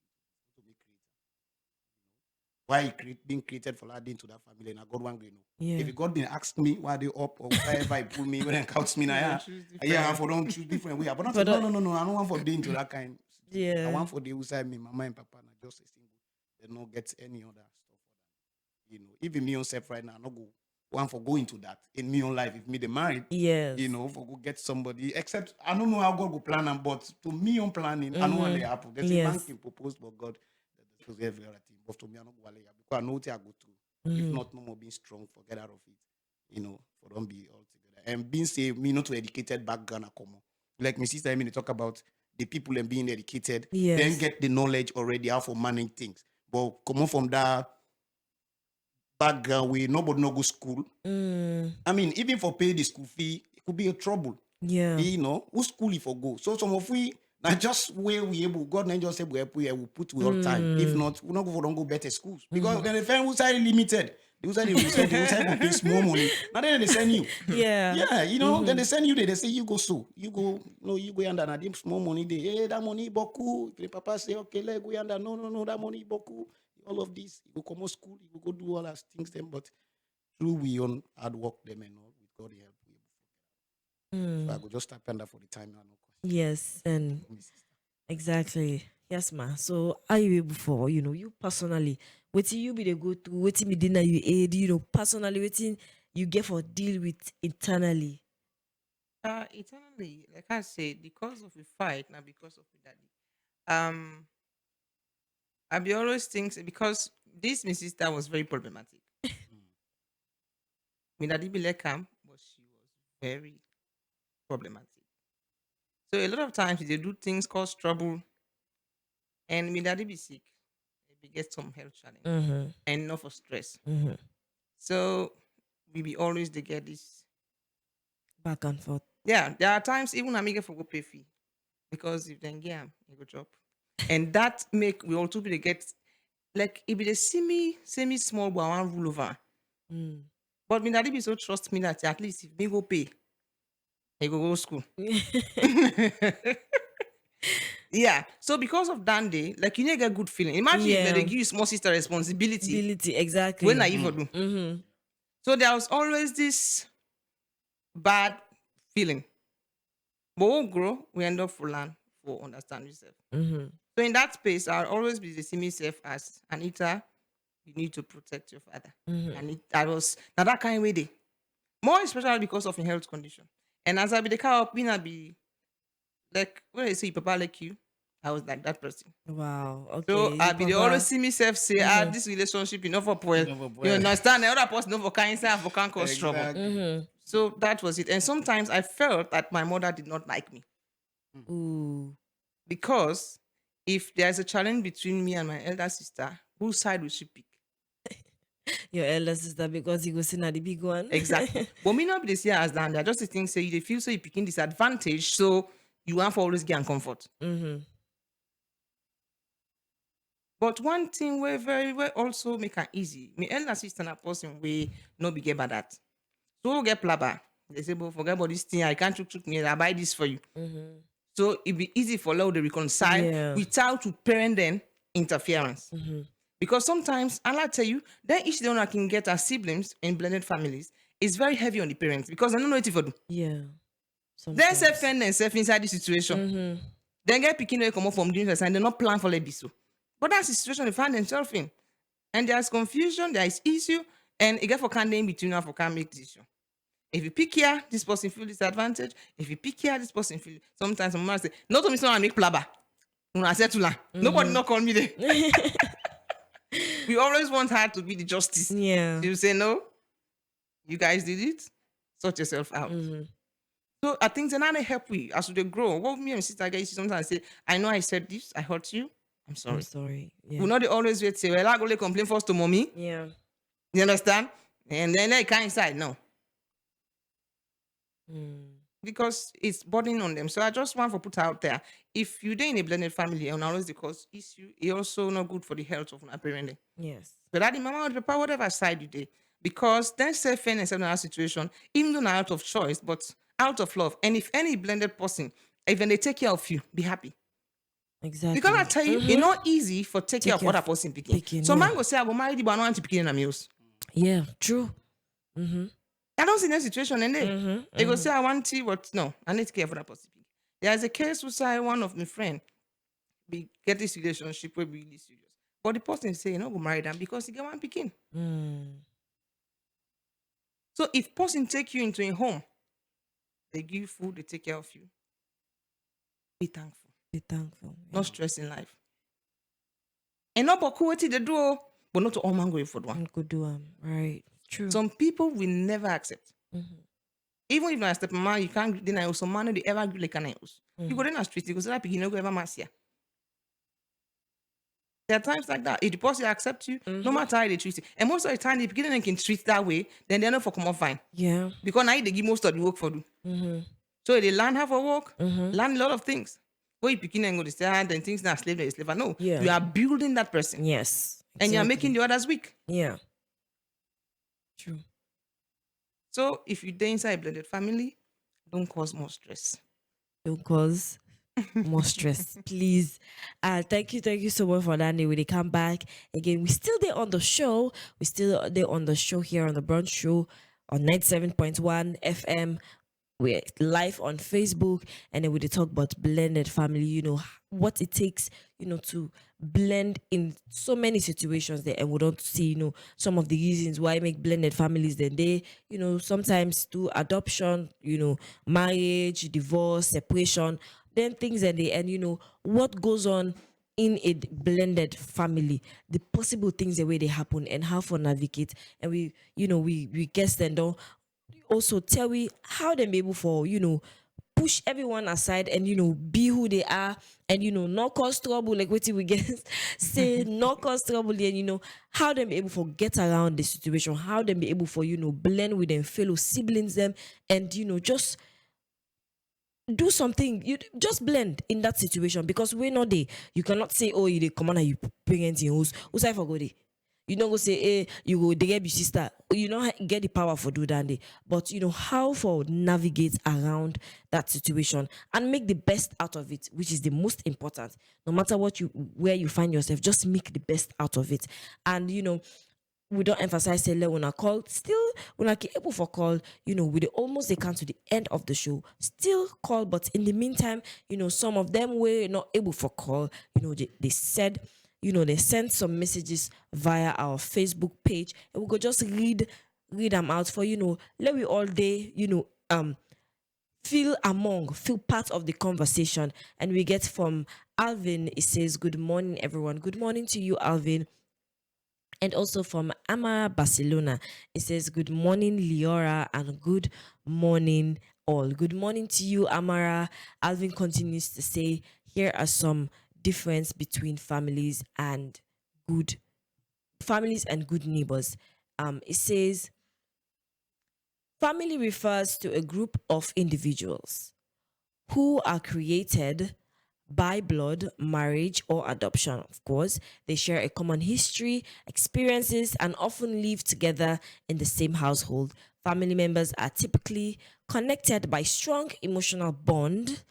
to be creator. Why being created for that into that family and I God one know. Yeah. If God didn't ask me why they up or wherever I pull me when it counts me now, yeah, I for don't choose different way. But not But, no, I don't want for being into that kind. Yeah. I want for the outside me, mama and papa, and just a single. They not get any other stuff for that. Even me yourself right now, I not go one for go into that in me own life. If me they married, Yes. for go get somebody. Except I don't know how God go plan them, but to me on planning, I know when they happen. There's a man Yes. can propose, but God that every other thing. But to me, I not go because I know what I go through. If not, no more being strong, forget out of it. For don't be all together. And being say me not to educated background, I come on. Like my sister, I mean, they talk about the people and being educated, Yes. then get the knowledge already how for managing things. But come on from that background where nobody no go school. I mean, even for pay the school fee, it could be a trouble. Yeah. Who school if for go? So some of we now just where we able, God not just say we will put we all time. If not, we not go for don't go better schools. Because when the friend who side limited, the side will pay small money. Now then they send you. Yeah. Yeah, then they send you there, they say you go so. You go, no, you go under and small money there. Hey, that money boku. If the papa say, okay, let go under. No, that money boku. All of this, you go come out school, you go do all those things them, but through we on hard work them and all, with God help we able. So I go just tap under for the time now, no question. Yes. And For me, sister. exactly. Yes, ma. So are you able for, you personally, what you be the go to, what me dinner you aid, personally, what you get for deal with internally. Eternally, like I said, because of a fight, not because of the daddy. Um, I be always think because this my sister was very problematic. My daddy be like calm, but she was very problematic. So a lot of times they do things cause trouble, and my daddy be sick, he get some health challenge, and not for stress. So we be always they get this. Back and forth. Yeah, there are times even I make for go pay fee because if then get am, you go drop, and that make we all two be they get like if they see me small but I want rule over. But me daddy be so trust me that at least if me go pay, he go school. Yeah. So because of that day, like you need get good feeling. Imagine if Yeah. they give you small sister responsibility. Ability, exactly. When are you for do? So there was always this bad feeling. But we grow, we end up for learn, for understand yourself. So in that space, I'll always be see myself as Anita, you need to protect your father. And I was now that kind of way day. More especially because of your health condition. And as I be the car up, I be like when I say papa like you, I was like that person. Wow. Okay. So I You be they papa- always see myself say, this relationship enough for well. You understand? The other person enough for kind for can't cause trouble. Exactly. So that was it. And sometimes I felt that my mother did not like me Ooh. because if there's a challenge between me and my elder sister, whose side will she pick? Your elder sister, because he goes in at the big one. Exactly. But me not be the same as down there. Just the thing say you feel so you picking disadvantage, so you want for always get comfort. But one thing we very well also make her easy. My elder sister na person we no be get bad at. So we get plaba. They say, but forget about this thing. I can't chook me. I buy this for you. So it be easy for Lord to reconcile Yeah. without to parent then interference. Because sometimes, and I tell you, then each the owner can get as siblings in blended families is very heavy on the parents because they don't know what to do. Yeah. Then Sometimes. self and self inside the situation. Then get picking they come up from doing and they're not plan for like this. So. But that's the situation they find themselves in. And there's confusion, there is issue, and it get for can in between now for can make decision. If you pick here, this person feel disadvantage. If you pick here, this person feel. Sometimes my mom say, not to me someone make plaba. When I said to her, nobody not call me there. We always want her to be the justice. Yeah. She will say, no, you guys did it. Sort yourself out. So I think then I help we as they grow. What me and sister guys sometimes say, I know I said this, I hurt you. I'm sorry. I'm sorry. Yeah. We not they always wait say, well, I go complain first to mommy. Yeah. You understand? And then they can't inside. No. Because it's burdening on them. So I just want to put out there. If you're in a blended family and always the cause issue, it's also not good for the health of our parenting. Yes. But that the mama or the papa, whatever side you did. Because then self fairness in our situation, even though not out of choice, but out of love. And if any blended person, even they take care of you, be happy. Exactly. Because I tell you, it's not easy for take care of care other of person picking. So yeah. man go say, I go marry the but I don't want to picking in a meals. Yeah, true. I don't see that situation in there. They go say, I want tea, but no, I need to care for that person. There's a case who say one of my friend be get this relationship will be really serious. But the person say, you know, go marry them because he get one picking. So if person take you into a home, they give you food, they take care of you. Be thankful. Be thankful. No stress in life. And not for quality they do, but not to all man go for one. Good do right. True. Some people will never accept. Even if I step man, you can't then I also man they ever agree like an else. You go in the street, you go say that you go ever mass here. There are times like that. If the person accepts you, no matter how they treat you. And most of the time, the beginning can treat that way, then they're not for come up fine. Yeah. Because now they give most of the work for you. So they learn how to work, learn a lot of things. But you begin and go to say, then things not slave, they're slave. No, Yeah. you are building that person. Yes. And you're exactly. making the others weak. Yeah. True. So if you're inside a blended family, don't cause more stress. Don't cause more stress, please. Thank you so much for that. When they come back again, we still there on the show. We still there on the show here on the Brunch Show on 97.1 FM. We're live on Facebook, and then we talk about blended family. You know what it takes, to blend in so many situations there, and we don't see, some of the reasons why make blended families. Then they, sometimes do adoption, marriage, divorce, separation, then things, and they, and what goes on in a blended family, the possible things the way they happen, and how to navigate. And we guess then don't also tell we how they be able for push everyone aside and be who they are, and not cause trouble like what we get say not cause trouble, and how them be able for get around the situation, how them be able for blend with them fellow siblings them, and just do something. You just blend in that situation, because we're not there. You cannot say, oh, you come on and you parenting who's I forgot it. You don't go say, hey, you go they get your sister. You don't get the power for do that day. But how for navigate around that situation and make the best out of it, which is the most important. No matter where you find yourself, just make the best out of it. And we don't emphasize say when I call, still when I get able for call, we almost they come to the end of the show, still call, but in the meantime, some of them were not able for call, they said, they sent some messages via our Facebook page, and we could just read them out for let we all day feel part of the conversation. And we get from Alvin. It says, good morning everyone. Good morning to you, Alvin. And also from Amara Barcelona, it says, good morning, Liora, and good morning, all. Good morning to you, Amara. Alvin continues to say, here are some difference between families and good neighbors. It says family refers to a group of individuals who are created by blood, marriage, or adoption, of course. They share a common history, experiences, and often live together in the same household. Family members are typically connected by strong emotional bond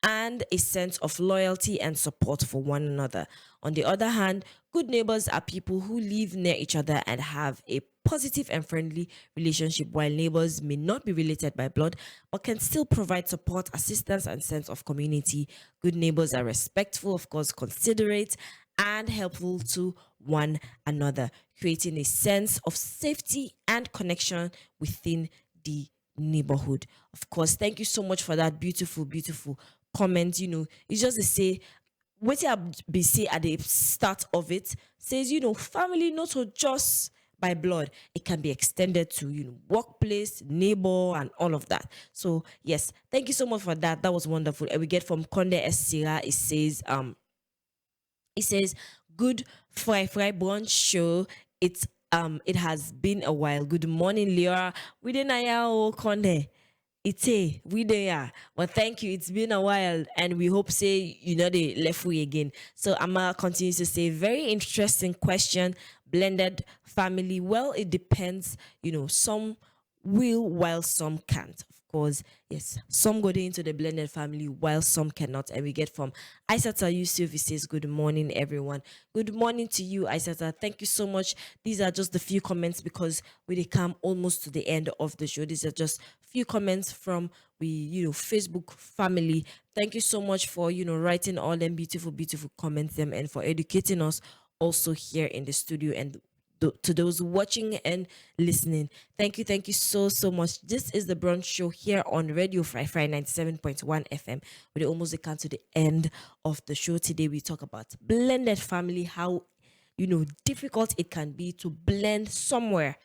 and a sense of loyalty and support for one another. On the other hand, good neighbors are people who live near each other and have a positive and friendly relationship, while neighbors may not be related by blood but can still provide support, assistance, and sense of community. Good neighbors are respectful, of course, considerate, and helpful to one another, creating a sense of safety and connection within the neighborhood. Of course, thank you so much for that beautiful, beautiful comment. It's just to say, what I be say at the start of it says, family not so just by blood, it can be extended to workplace, neighbor, and all of that. So yes, thank you so much for that. That was wonderful. And we get from Conde Esira, it says good fry brunch show. It has been a while. Good morning, Liora. We didn't know Conde. We there. Well, thank you. It's been a while, and we hope say they left way again. So I'ma continue to say very interesting question. Blended family. Well, it depends. Some will while some can't. Of course, yes. Some go into the blended family while some cannot. And we get from Aisata Yusuf. He says, good morning, everyone. Good morning to you, Aisata. Thank you so much. These are just the few comments because we come almost to the end of the show. These are just few comments from Facebook family. Thank you so much for writing all them beautiful, beautiful comments them and for educating us also here in the studio and to those watching and listening. Thank you so much. This is the Brunch Show here on Radio Fry 97.1 FM. We almost come to the end of the show today. We talk about blended family, how difficult it can be to blend somewhere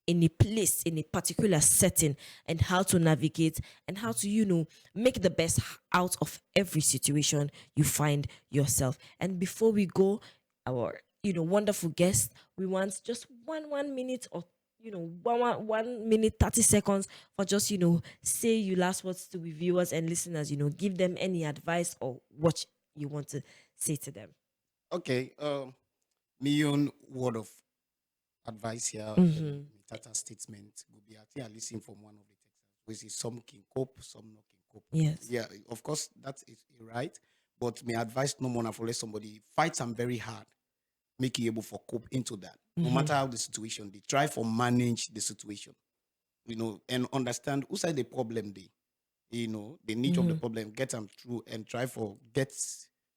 in a place, in a particular setting, and how to navigate and how to make the best out of every situation you find yourself. And before we go, our wonderful guest, we want just one minute or 1 minute 30 seconds for just say your last words to the viewers and listeners, give them any advice or what you want to say to them. Okay. Me own word of advice here. Tata statement would be, I think I listened from one of the texts, which is some can cope, some not can cope. Yes. Yeah, of course, that is right. But my advice no more for let somebody fight them very hard, make you able for cope into that. No matter how the situation, they try for manage the situation, and understand who side the problem they, the nature of the problem, get them through and try for get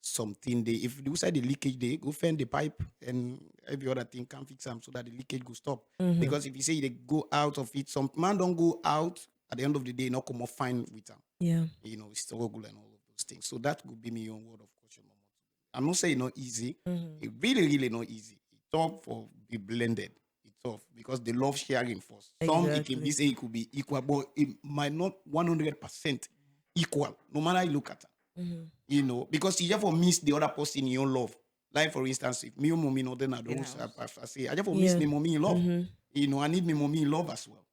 something they, if you side the leakage they go fend the pipe and every other thing can fix them so that the leakage go stop. Because if you say they go out of it, some man don't go out at the end of the day, not come off fine with them. Yeah. Struggle and all of those things. So that would be my own word of caution. I'm not saying not easy. It really not easy. It's tough for be blended. It's tough because they love sharing first. Some it can be say it could be equal, but it might not 100% equal, no matter how you look at it. Because you just miss the other person in your love. Like for instance, if me and mommy know, then I don't I say I just miss me mommy in love. I need me mommy in love as well.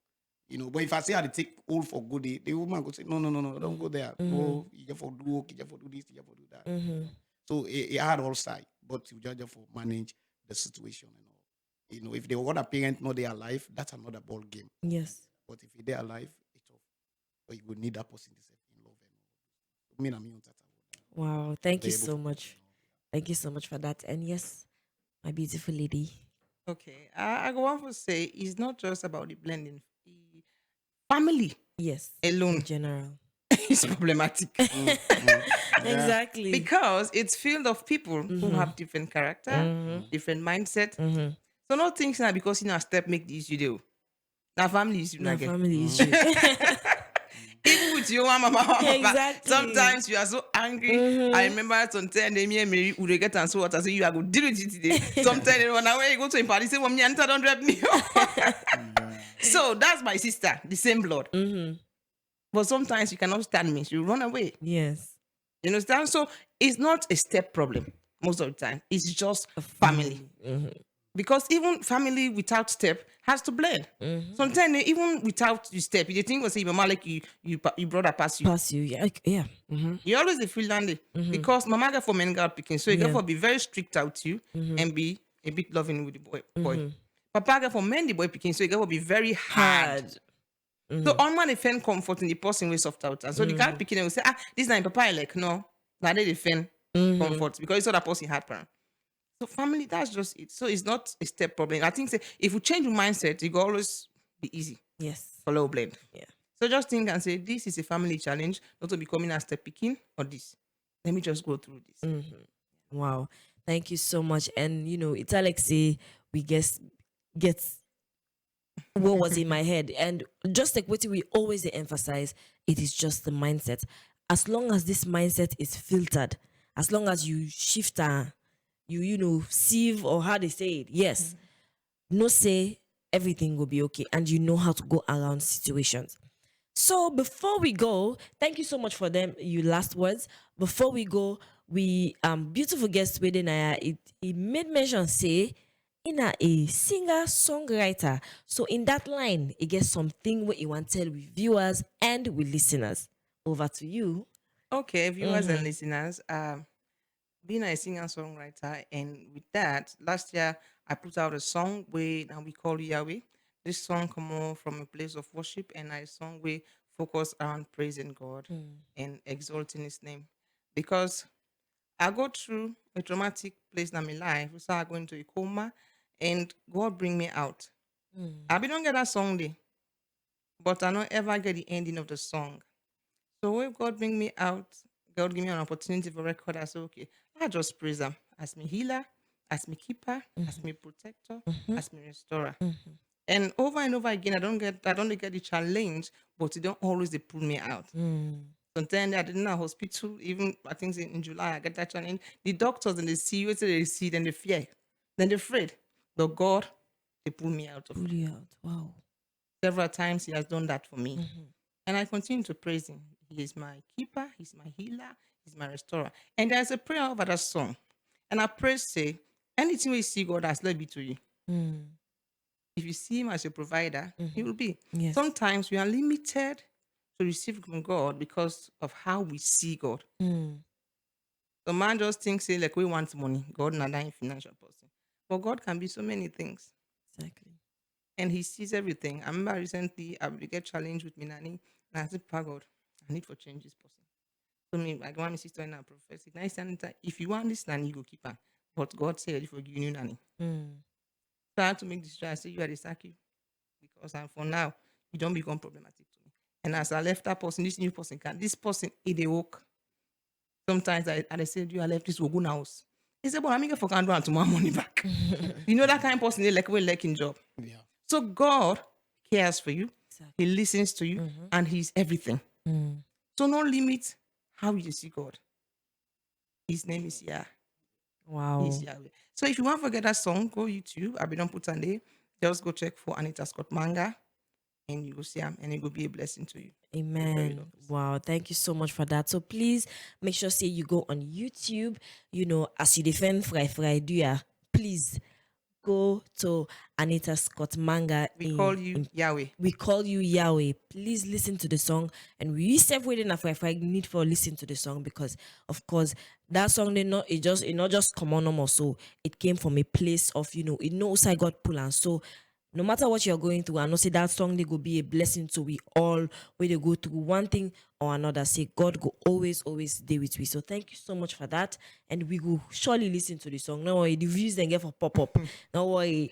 But if I say I take all for good, the woman go say, no, don't go there. No, you just for do work, you just for do this, you just for do that. So it had all sides, but you just for manage the situation and all. If the other parent know they are alive, that's another ball game. Yes. But if they're alive, it's off. But you would need that person to say in love and all. Wow, thank you so much. Thank you so much for that. And yes, my beautiful lady. Okay, I go on to say it's not just about the blending. The family Yes. alone In general. is problematic. Exactly. Because it's filled of people who have different character, different mindset. So not things now because step make the issue do. Now family issue No, again. family issue. Even with your mama, Exactly. sometimes you are so angry. I remember sometimes they me and Mary would get and so what I say you are going to deal with it today. Sometimes they run away, you go to a party, say, well, me enter don't rep me. So that's my sister, the same blood. But sometimes you cannot stand me, so you run away. Yes. You understand? So it's not a step problem. most of the time. It's just A family. family. Because even family without step has to blend. Sometimes even without you step, you think was say mama like you brother pass you. Pass you, yeah, yeah. You always dey feel landed because mama get for men girl picking, so you get Yeah. for be very strict out you and be a bit loving with the boy. Papa get for men the boy picking, so you get for be very hard. Hard. So on man they find comfort in the person way soft out. And so the guy picking will say, this is not papa I like no. Now they defend comfort because it's not that person hard parent. So family, that's just it. So it's not a step problem. I think say, if we change your mindset, it will always be easy Yes. for low blend. Yeah. So just think and say, this is a family challenge, not to becoming a step picking or this. Let me just go through this. Wow. Thank you so much. And it's Alexei, we get what was in my head. And just like what we always emphasize, it is just the mindset. As long as this mindset is filtered, as long as you shift sieve, or how they say it, yes, no say everything will be okay, and you know how to go around situations. So before we go, thank you so much for them. Your last words. Before we go, we beautiful guest within it made mention say in a singer songwriter. So in that line, it gets something what you want to tell with viewers and with listeners. Over to you. Okay, viewers and listeners, being a singer songwriter, and with that, last year I put out a song where now we call Yahweh. This song come on from a place of worship, and I song we focus around praising God and exalting His name, because I go through a traumatic place in my life. So I go into a coma, and God bring me out. I be don't get that song there, but I don't ever get the ending of the song. So when God bring me out, God give me an opportunity for record. I say, okay, I just praise Him as me healer, as me keeper, as me protector, as me restorer. And over again, I don't get the challenge, but it don't always they pull me out. Sometimes I didn't know hospital, even I think in July, I get that challenge. The doctors and they see you, they see, then they fear, then they're afraid. But God, they pull me out of it. Pull you out. Wow. Several times He has done that for me. And I continue to praise Him. He is my keeper, He's my healer, He's my restorer. And there's a prayer over that song. And I pray, say, anything we see God has, let be to you. If you see Him as your provider, He will be. Yes. Sometimes we are limited to receive from God because of how we see God. The man just thinks, say, like we want money. God not a financial person. But God can be so many things. Exactly. And He sees everything. I remember recently I would get challenged with me nanny, and I said, "Pa God, I need for change this person." So me, I want my sister in a prophecy. Now if you want this nanny, you go keep her. But God said, "For you new nanny." So I had to make this choice. I said, "You are the Saki, because for now you don't become problematic to me." And as I left that person, this new person this person they woke. Sometimes I said, "You I left this Wogun house." He said, "But I'm going for can do and tomorrow money back." You know that kind of person they like we lacking job. Yeah. So God cares for you. Exactly. He listens to you, and He's everything. So no limit how you see God. His name is Yah. Wow. He's Yahweh. So if you want to forget that song, go YouTube. I be don't put on there. Just go check for Anita Scott Manga, and you will see him, and it will be a blessing to you. Amen. Wow. Thank you so much for that. So please make sure say you go on YouTube, as you defend Fry do ya, please go to Anita Scott Manga. We call you Yahweh. We call you Yahweh. Please listen to the song, and we self waiting after I need for listen to the song, because of course that song it not just come on normal. So it came from a place of it knows I got pull, and so no matter what you're going through, I know say that song they go be a blessing to we all where they go through one thing or another. Say God go always stay with we. So thank you so much for that, and we will surely listen to the song. No worry, the views then get for pop up. No worry.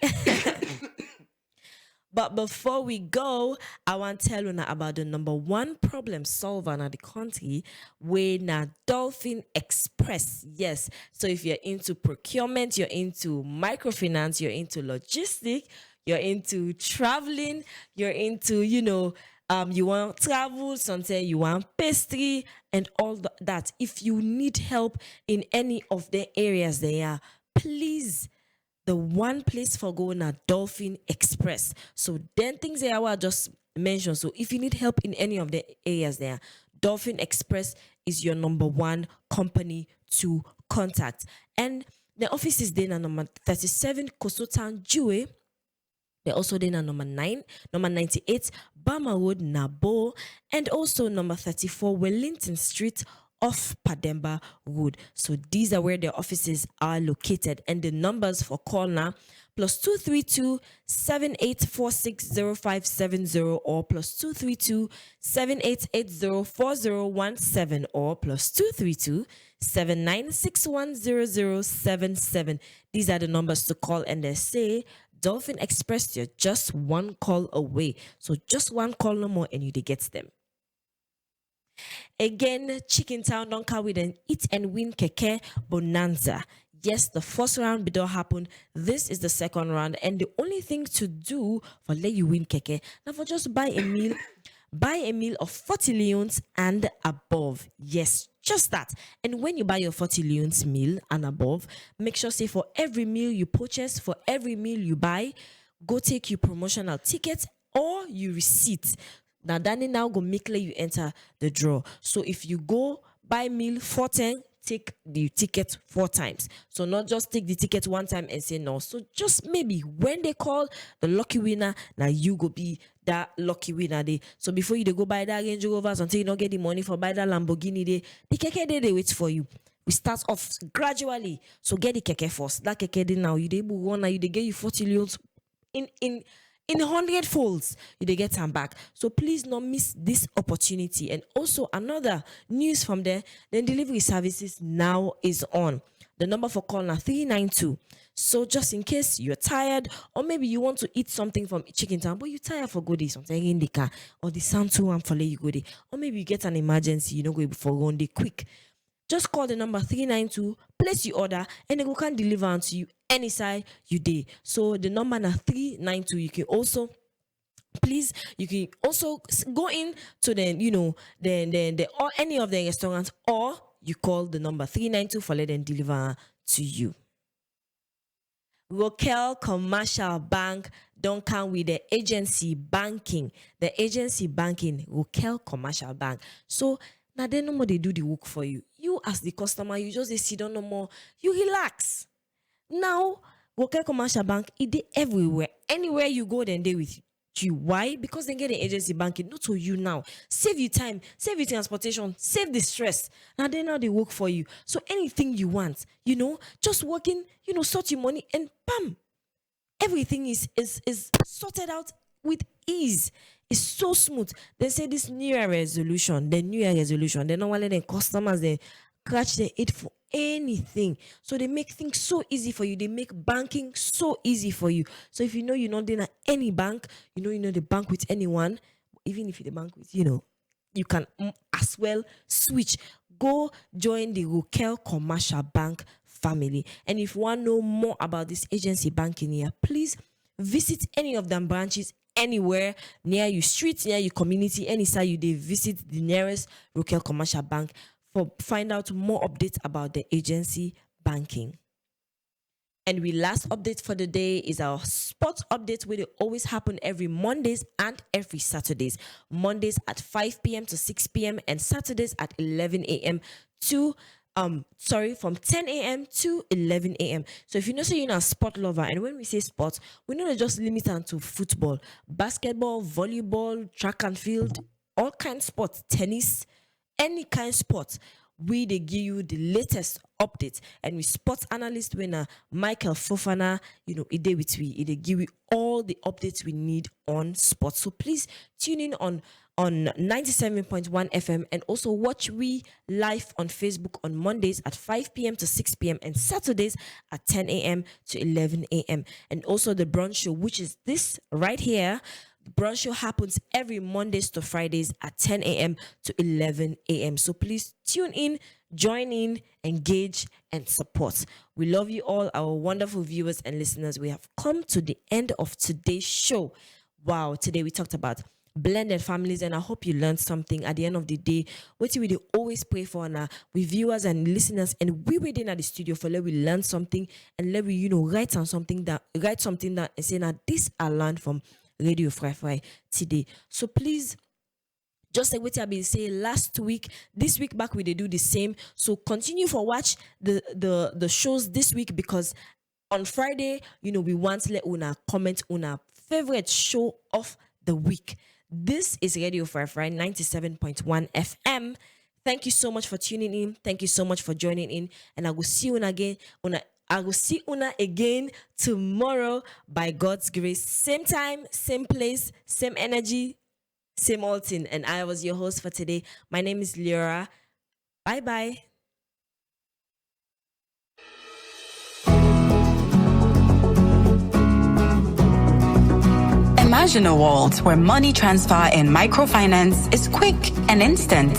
But before we go, I want to tell you now about the number one problem solver in the country, where na Dolphin Express. Yes. So if you're into procurement, you're into microfinance, you're into logistics, you're into traveling, you're into, you want travel, sometimes you want pastry and all that. If you need help in any of the areas there, please, the one place for going at Dolphin Express. So then things that I will just mention. So if you need help in any of the areas there, Dolphin Express is your number one company to contact. And the office is there number 37 Coastal Town, Jue. They're also there number 9, number 98, Bama Road, Nabo, and also number 34, Wellington Street off Pademba Road. So these are where their offices are located. And the numbers for call now, +232 78460570 or +232 78804017 or +232 79610077. These are the numbers to call, and they say Dolphin Express, you're just one call away. So just one call no more and you get them. Again, Chicken Town don't come with an eat and win keke bonanza. Yes, the first round did not happen. This is the second round, and the only thing to do for let you win keke now for just buy a meal of 40 leons and above. Yes, just that. And when you buy your 40 leons meal and above, make sure say for every meal you purchase, for every meal you buy, go take your promotional ticket or your receipt. Now Danny now go make you enter the draw. So if you go buy meal 410, take the ticket 4 times. So not just take the ticket one time and say no. So just maybe when they call the lucky winner, now you go be that lucky winner day. So before you go buy that Range Rovers until you don't get the money for buy that Lamborghini day, the keke day they wait for you. We start off gradually. So get the keke first. That keke day now you they one now you they get you 40 leons in 100 folds, you get them back. So please not miss this opportunity. And also another news from there, the delivery services now is on. The number for call now 392. So just in case you're tired, or maybe you want to eat something from Chicken Town, but you're tired for goodies, something in the car, or the sound to one for let you go there, or maybe you get an emergency, you know, go for one day quick. Just call the number 392, place your order, and they can deliver unto you any side you day. So the number now 392. You can also go in to the or any of the restaurants, or you call the number 392 for let them deliver to you. Rokel Commercial Bank don't come with the agency banking. The agency banking, Rokel Commercial Bank. So now they no more they do the work for you. You as the customer, you just sit down no more. You relax. Now, Rokel Commercial Bank, it dey everywhere. Anywhere you go, then they with you. Why? Because they get the agency banking, not to you now. Save you time, save you transportation, save the stress. Now they work for you. So anything you want, just working, sort your money and bam. Everything is sorted out with ease. It's so smooth. They say this New Year resolution, they don't want the customers they scratch their head for anything. So they make things so easy for you. They make banking so easy for you. So if you're not in any bank, the bank with anyone, even if you're the bank with, you can as well switch. Go join the Rokel Commercial Bank family. And if you want to know more about this agency banking here, please visit any of them branches anywhere near your street, near your community, any side you they visit the nearest Rokel Commercial Bank for find out more updates about the agency banking. And we last update for the day is our sport update, where they always happen every Mondays and every Saturdays. Mondays at 5 p.m. to 6 p.m. and Saturdays at 11 a.m. to from 10 a.m. to 11 a.m. So if you're you're a sport lover, and when we say sports, we not just limit it to football, basketball, volleyball, track and field, all kinds of sports, tennis, any kind of sport. They give you the latest updates, and with sports analyst winner Michael Fofana, it day with we, they give you all the updates we need on sports. So please tune in on 97.1 FM, and also watch we live on Facebook on Mondays at 5 p.m. to 6 p.m. and Saturdays at 10 a.m. to 11 a.m. And also the brunch show, which is this right here. Brunch show happens every Mondays to Fridays at 10 a.m. to 11 a.m. So please tune in, join in, engage, and support. We love you all, our wonderful viewers and listeners. We have come to the end of today's show. Wow, today we talked about blended families, and I hope you learned something. At the end of the day, what we do always pray for now with viewers and listeners, and we waiting at the studio for let we learn something, and let we write something that and say now this I learned from Radio Fry Fry today. So please Just like what I been saying last week, this week back we they do the same. So continue for watch the shows this week, because on Friday, we want to let una comment una favorite show of the week. This is Radio Firefly 97.1 FM. Thank you so much for tuning in. Thank you so much for joining in. And I will see una again. I will see una again tomorrow by God's grace. Same time, same place, same energy, same old thing. And I was your host for today. My name is Liora. Bye bye. Imagine a world where money transfer and microfinance is quick and instant.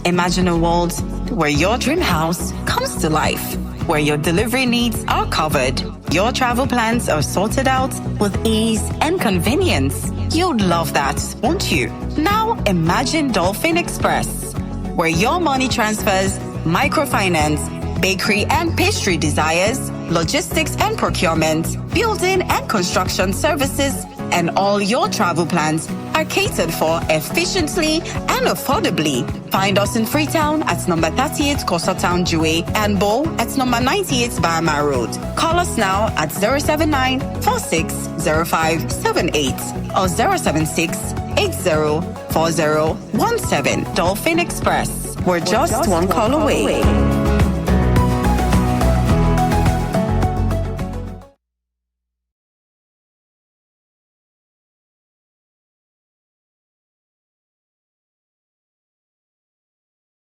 Imagine a world where your dream house comes to life, where your delivery needs are covered, your travel plans are sorted out with ease and convenience. You'd love that, won't you? Now imagine Dolphin Express, where your money transfers, microfinance, bakery and pastry desires, logistics and procurement, building and construction services, and all your travel plans are catered for efficiently and affordably. Find us in Freetown at number 38 Coastal Town Jue and Bo at number 98 Bahama Road. Call us now at 079-460578 or 076-804017. Dolphin Express. We're just one call away.